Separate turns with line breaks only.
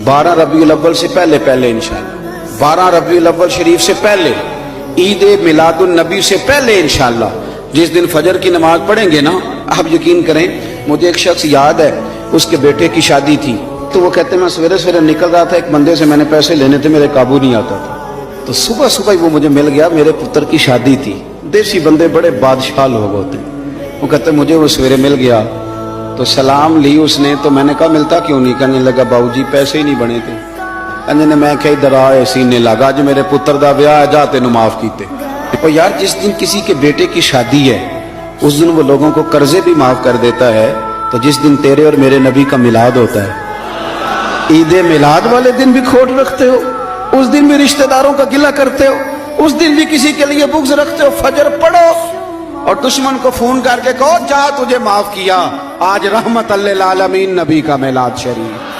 12 रबीउल अव्वल से पहले इंशाअल्लाह, 12 रबीउल अव्वल शरीफ से पहले, ईद मिलादुन नबी से पहले इंशाअल्लाह, जिस दिन फजर की नमाज पढ़ेंगे ना, आप यकीन करें, मुझे एक शख्स याद है, उसके बेटे की शादी थी, तो वो कहते मैं सवेरे सवेरे निकल रहा था, एक बंदे से मैंने पैसे लेने थे, मेरे काबू नहीं आता था, तो सुबह सुबह ही वो मुझे मिल गया, मेरे पुत्र की शादी थी। देसी बंदे बड़े बादशाह लोग होते हैं। वो कहते मुझे वो सवेरे मिल गया, तो सलाम ली उसने, तो मैंने कहा मिलता क्यों नहीं? कहने लगा बाबूजी पैसे ही नहीं बने थे। कहने ने मैं कहीं दराए सीने लगा, अज मेरे पुत्र दा ब्याह जा तेनू माफ कीते। तो यार जिस दिन किसी के बेटे की शादी है उस दिन वो लोगों को कर्जे भी माफ कर देता है, तो जिस दिन तेरे और मेरे नबी का मिलाद होता है, ईद मिलाद वाले दिन भी खोट रखते हो, उस दिन भी रिश्तेदारों का गिला करते हो, उस दिन भी किसी के लिए बुग़्ज़ रखते हो। फजर पढ़ो और दुश्मन को फोन करके कहो जा तुझे माफ किया, आज रहमत अल्लिल आलमीन नबी का मिलाद शरीफ।